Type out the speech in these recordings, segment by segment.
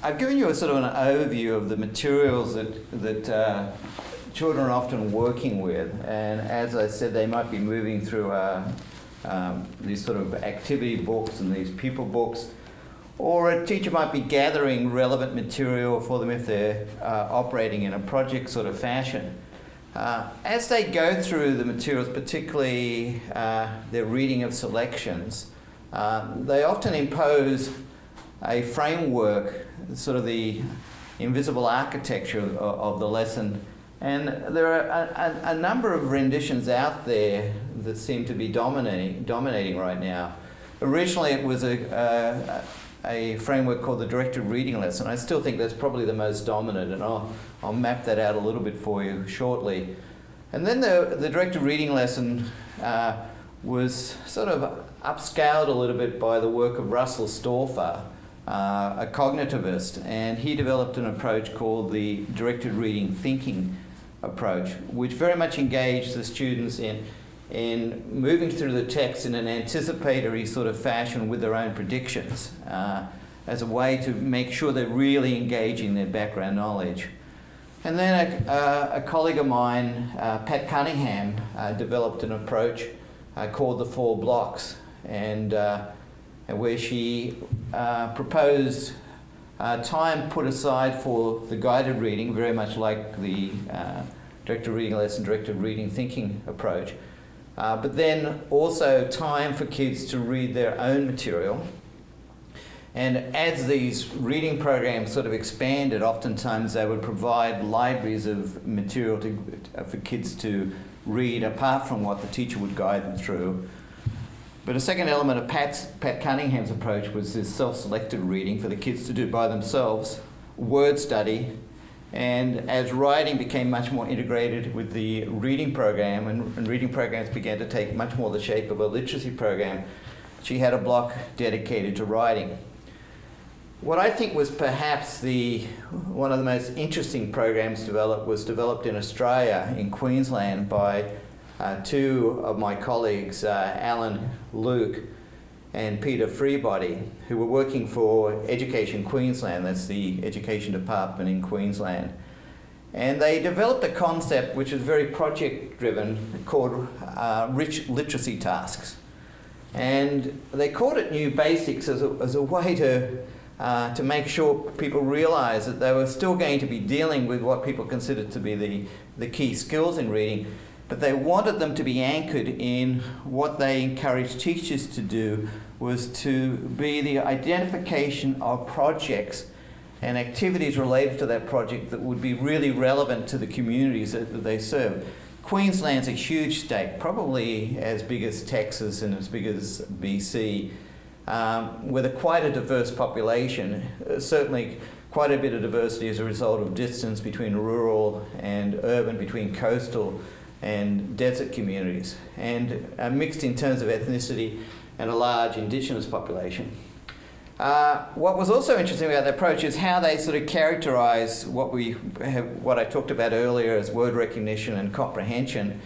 I've given you a sort of an overview of the materials that children are often working with, and as I said, they might be moving through these sort of activity books and these pupil books, or a teacher might be gathering relevant material for them if they're operating in a project sort of fashion. As they go through the materials, particularly their reading of selections, they often impose a framework, sort of the invisible architecture of the lesson. And there are a number of renditions out there that seem to be dominating right now. Originally it was a framework called the directed reading lesson. I still think that's probably the most dominant, and I'll map that out a little bit for you shortly. And then the directed reading lesson was sort of upscaled a little bit by the work of Russell Stauffer, a cognitivist, and he developed an approach called the directed reading thinking approach, which very much engaged the students in moving through the text in an anticipatory sort of fashion with their own predictions, as a way to make sure they're really engaging their background knowledge. And then a colleague of mine, Pat Cunningham, developed an approach called the 4 blocks, and where she proposed time put aside for the guided reading, very much like the directed reading lesson, directed reading thinking approach, but then also time for kids to read their own material. And as these reading programs sort of expanded, oftentimes they would provide libraries of material for kids to read apart from what the teacher would guide them through. But a second element of Pat Cunningham's approach was this self-selected reading for the kids to do by themselves, word study, and as writing became much more integrated with the reading program, and reading programs began to take much more the shape of a literacy program, she had a block dedicated to writing. What I think was perhaps one of the most interesting programs developed in Australia, in Queensland, by 2 of my colleagues, Alan Luke and Peter Freebody, who were working for Education Queensland, that's the education department in Queensland. And they developed a concept which is very project-driven called rich literacy tasks. And they called it New Basics as a way to make sure people realize that they were still going to be dealing with what people considered to be the key skills in reading, but they wanted them to be anchored in what they encouraged teachers to do, was to be the identification of projects and activities related to that project that would be really relevant to the communities that they serve. Queensland's a huge state, probably as big as Texas and as big as BC, with quite a diverse population, certainly quite a bit of diversity as a result of distance between rural and urban, between coastal and desert communities, and mixed in terms of ethnicity and a large indigenous population. What was also interesting about the approach is how they sort of characterize what I talked about earlier as word recognition and comprehension.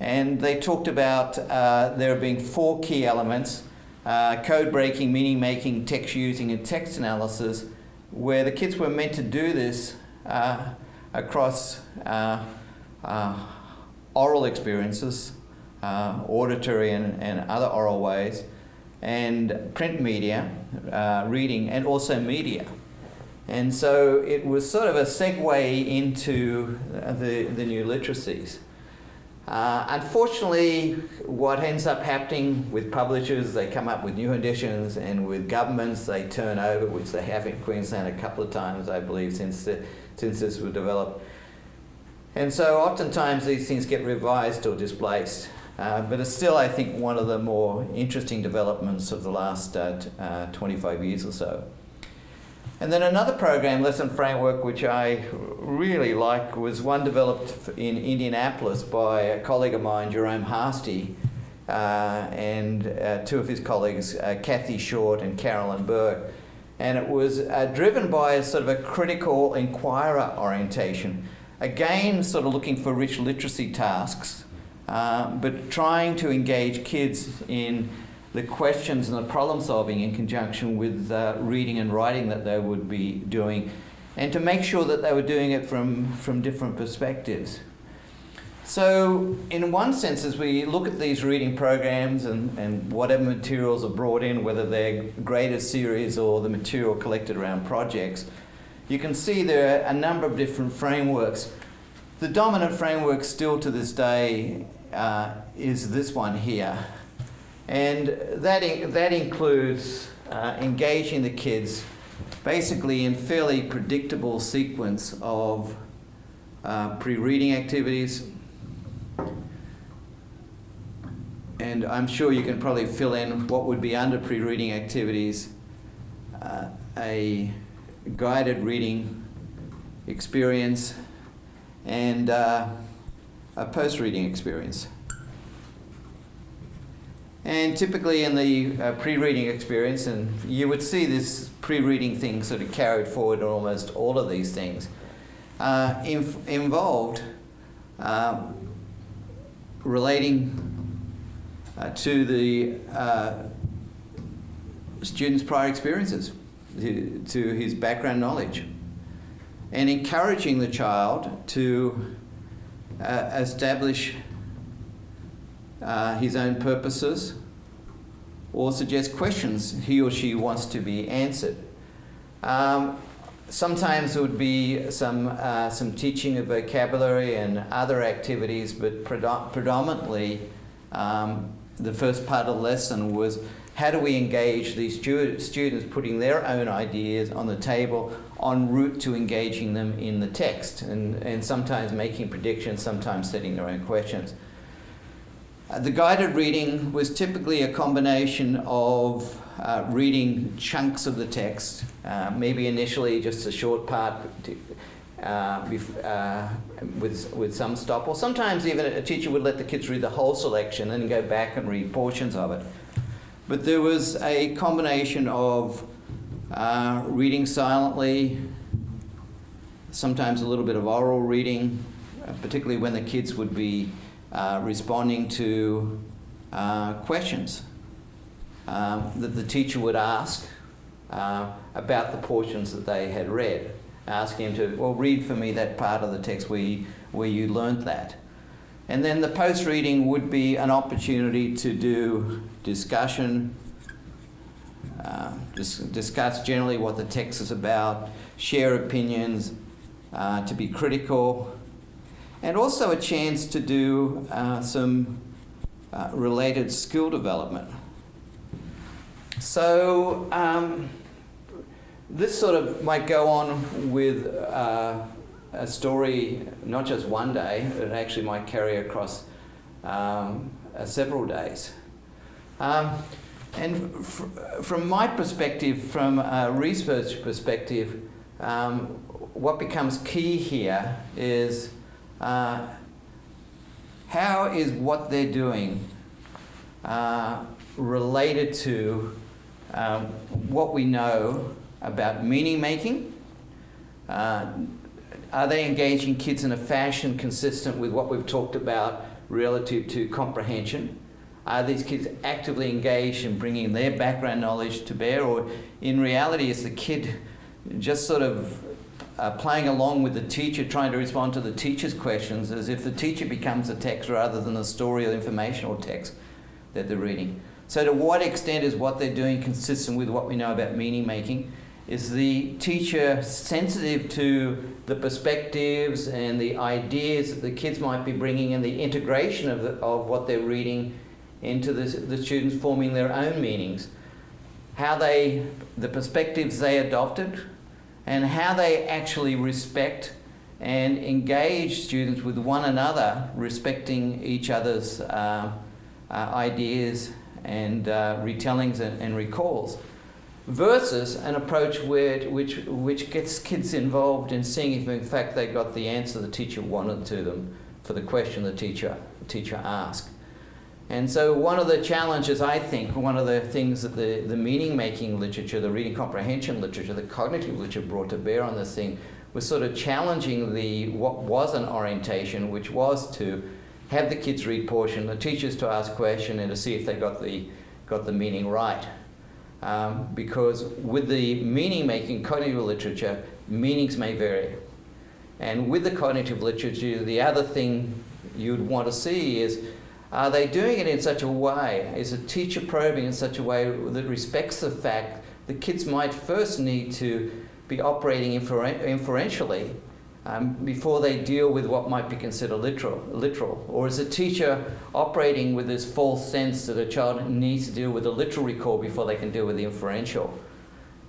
And they talked about there being 4 key elements: code breaking, meaning making, text using, and text analysis, where the kids were meant to do this across oral experiences, auditory and other oral ways, and print media, reading, and also media. And so it was sort of a segue into the new literacies. Unfortunately, what ends up happening with publishers, they come up with new editions, and with governments they turn over, which they have in Queensland a couple of times, I believe, since this was developed. And so oftentimes these things get revised or displaced. But it's still, I think, one of the more interesting developments of the last 25 years or so. And then another program, lesson framework, which I really like, was one developed in Indianapolis by a colleague of mine, Jerome Harsty, and 2 of his colleagues, Kathy Short and Carolyn Burke. And it was driven by a sort of a critical inquirer orientation. Again, sort of looking for rich literacy tasks, but trying to engage kids in the questions and the problem solving in conjunction with reading and writing that they would be doing, and to make sure that they were doing it from different perspectives. So in one sense, as we look at these reading programs and whatever materials are brought in, whether they're graded series or the material collected around projects, you can see there are a number of different frameworks. The dominant framework still to this day is this one here. And that includes engaging the kids basically in fairly predictable sequence of pre-reading activities. And I'm sure you can probably fill in what would be under pre-reading activities, a guided reading experience and a post-reading experience. And typically in the pre-reading experience, and you would see this pre-reading thing sort of carried forward in almost all of these things, involved relating to the student's prior experiences, to his background knowledge, and encouraging the child to establish his own purposes or suggest questions he or she wants to be answered. Sometimes it would be some teaching of vocabulary and other activities, but predominantly the first part of the lesson was how do we engage these students putting their own ideas on the table en route to engaging them in the text, and sometimes making predictions, sometimes setting their own questions. The guided reading was typically a combination of reading chunks of the text, maybe initially just a short part with some stop, or sometimes even a teacher would let the kids read the whole selection and go back and read portions of it. But there was a combination of reading silently, sometimes a little bit of oral reading, particularly when the kids would be responding to questions that the teacher would ask about the portions that they had read, asking him to, well, read for me that part of the text where you learnt that. And then the post-reading would be an opportunity to do discussion, discuss generally what the text is about, share opinions, to be critical, and also a chance to do some related skill development. So this sort of might go on with a story, not just one day, it actually might carry across several days. And from my perspective, from a research perspective, what becomes key here is how is what they're doing related to what we know about meaning making? Are they engaging kids in a fashion consistent with what we've talked about relative to comprehension? Are these kids actively engaged in bringing their background knowledge to bear, or in reality is the kid just sort of playing along with the teacher, trying to respond to the teacher's questions as if the teacher becomes the text rather than the story or informational text that they're reading? So to what extent is what they're doing consistent with what we know about meaning making? Is the teacher sensitive to the perspectives and the ideas that the kids might be bringing, and the integration of what they're reading into the students forming their own meanings? How the perspectives they adopted, and how they actually respect and engage students with one another, respecting each other's ideas and retellings and recalls, versus an approach which gets kids involved in seeing if in fact they got the answer the teacher wanted to them for the question the teacher asked. And so one of the challenges, I think, one of the things that the meaning-making literature, the reading comprehension literature, the cognitive literature brought to bear on this thing was sort of challenging what was an orientation, which was to have the kids read portion, the teachers to ask question, and to see if they got the got the meaning right. Because with the meaning-making cognitive literature, meanings may vary. And with the cognitive literature, the other thing you'd want to see is, are they doing it in such a way, is a teacher probing in such a way that respects the fact that kids might first need to be operating inferentially before they deal with what might be considered literal? Or is a teacher operating with this false sense that a child needs to deal with the literal recall before they can deal with the inferential?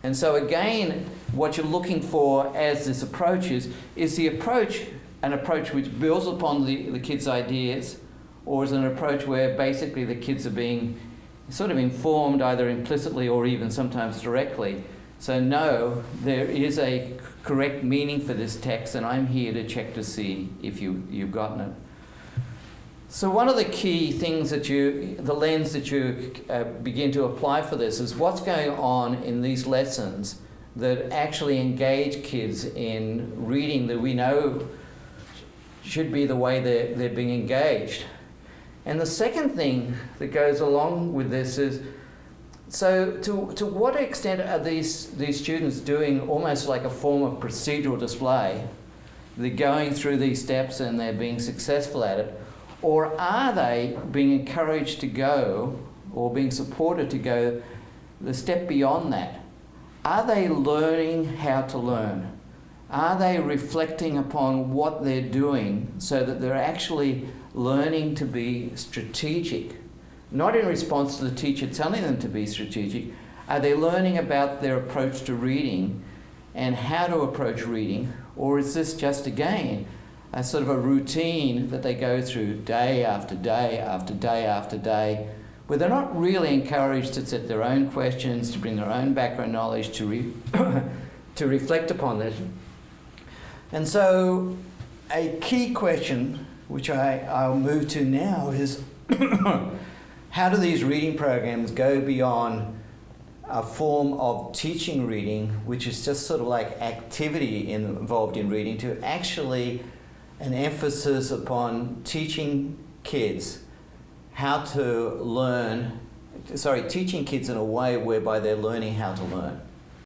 And so again, what you're looking for as this approach is the approach an approach which builds upon the kids' ideas, or is an approach where basically the kids are being sort of informed either implicitly or even sometimes directly? So no, there is a correct meaning for this text, and I'm here to check to see if you've gotten it. So one of the key things that the lens that you begin to apply for this is what's going on in these lessons that actually engage kids in reading that we know should be the way they're being engaged. And the second thing that goes along with this is, so to what extent are these students doing almost like a form of procedural display? They're going through these steps and they're being successful at it, or are they being encouraged to go or being supported to go the step beyond that? Are they learning how to learn? Are they reflecting upon what they're doing so that they're actually learning to be strategic? Not in response to the teacher telling them to be strategic. Are they learning about their approach to reading and how to approach reading? Or is this just, again, a sort of a routine that they go through day after day after day after day, where they're not really encouraged to set their own questions, to bring their own background knowledge, to reflect upon this? And so a key question, which I'll move to now, is how do these reading programs go beyond a form of teaching reading, which is just sort of like activity involved in reading, to actually an emphasis upon teaching kids how to learn, teaching kids in a way whereby they're learning how to learn.